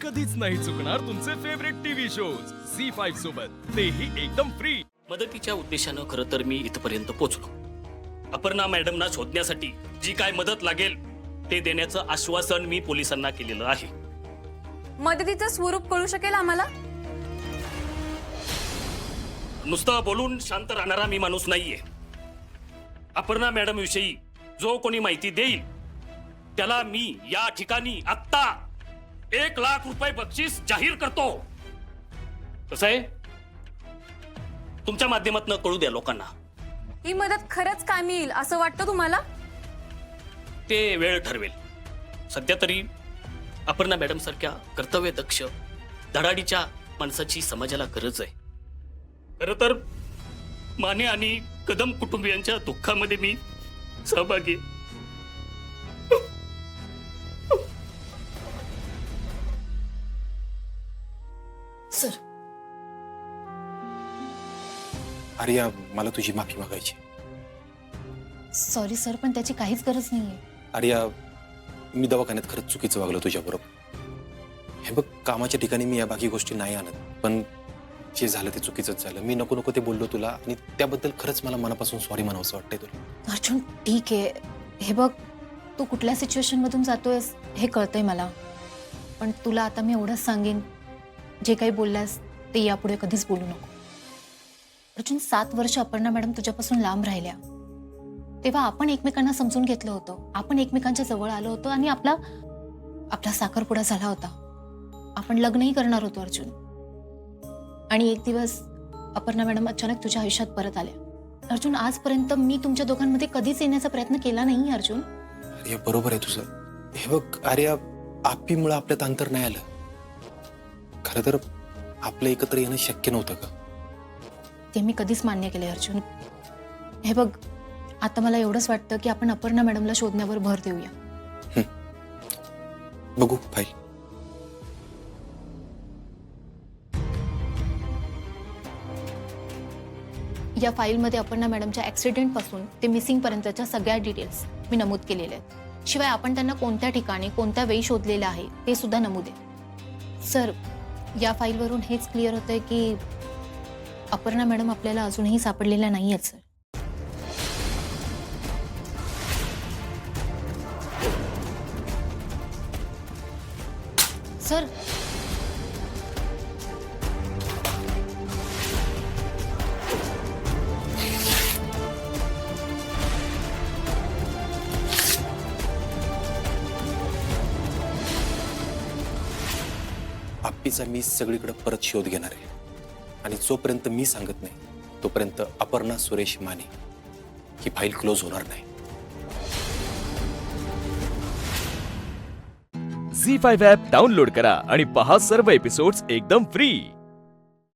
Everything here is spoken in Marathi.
कधीच नाही चुकणार तुमचे फेवरेट टीव्ही शोज झी5 सोबत, तेही एकदम फ्री। मदतीच्या उद्देशानं खरं तर मी इथपर्यंत पोहोचलो। अपर्णा मॅडमना शोधण्यासाठी जी काय मदत लागेल ते देण्याचं आश्वासन मी पोलिसांना केलेलं आहे। मदतीचं स्वरूप कळू शकेल आम्हाला? नुसतं बोलून शांत राहणारा मी माणूस नाहीये। अपर्णा मॅडम विषयी जो कोणी माहिती देईल त्याला मी या ठिकाणी आत्ता 1 लाख रुपये बक्षीस जाहीर करतो। कसं आहे, तुमच्या माध्यमातून कळू द्या लोकांना। ही मदत खरंच कामी येईल असं वाटतं तुम्हाला? ते वेळ ठरवेल। सध्या तरी अपर्णा मॅडम सारख्या कर्तव्यदक्ष धडाडीच्या माणसाची समाजाला गरज आहे। खरं तर माने आणि कदम कुटुंबियांच्या दुःखामध्ये मी सहभागी आहे। सर, आर्या, मला तुझी माफी मागायची। सॉरी सर, पण त्याची काहीच गरज नाहीये। आर्या, मी दवाखान्यात खरंच चुकीचं वागलो तुझ्याबरोबर। हे बघ, कामाच्या ठिकाणी मी या बाकी गोष्टी नाही आणत, पण जे झालं ते चुकीचंच झालं। मी नको नको ते बोललो तुला, आणि त्याबद्दल खरंच मला मनापासून सॉरी म्हणावंसं वाटतंय तुला। अर्जुन, ठीक आहे। हे बघ, तू कुठल्या सिच्युएशन मधून जातोयस हे कळतंय मला, पण तुला आता मी एवढंच सांगेन, जे काही बोललास ते यापुढे कधीच बोलू नको। अर्जुन, 7 वर्ष अपर्णा मॅडम तुझ्यापासून लांब राहिल्या, तेव्हा आपण एकमेकांना समजून घेतलं होतं, आपण एकमेकांच्या जवळ आलो होतो, आणि आपला साखरपुडा झाला होता। आपण लग्नही करणार होतो अर्जुन, आणि एक दिवस अपर्णा मॅडम अचानक तुझ्या आयुष्यात परत आल्या। अर्जुन, आजपर्यंत मी तुमच्या दोघांमध्ये कधीच येण्याचा प्रयत्न केला नाही अर्जुन। अरे बरोबर आहे तुझं। हे बघ आर्या, आपीमुळे आपल्यात अंतर नाही आलं। खरं तर आपलं एकत्र येणं शक्य नव्हतं का? ते मी कधीच मान्य केले अर्जुन। हे बघ, आता मला एवढंच वाटतं की आपण अपर्णा मॅडमला शोधण्यावर भर देऊया। बघू फाईल। या फाईलमध्ये अपर्णा मॅडमच्या ऍक्सिडेंट पासून ते मिसिंग पर्यंतच्या सगळ्या डिटेल्स मी नमूद केलेल्या आहेत। शिवाय आपण त्यांना कोणत्या ठिकाणी कोणत्या वेळी शोधलेलं आहे ते सुद्धा नमूद आहे। सर, या फाईलवरून हेच क्लिअर होतंय की अपर्णा मॅडम आपल्याला अजूनही सापडलेल्या नाही आहेत। सर, आप्पीचा मी सगळीकडे परत शोध घेणार आहे, आणि जोपर्यंत मी सांगत नाही तोपर्यंत अपर्णा सुरेश माने ही फाईल क्लोज होणार नाही। झी5 ॲप डाउनलोड करा आणि पहा सर्व एपिसोड्स एकदम फ्री।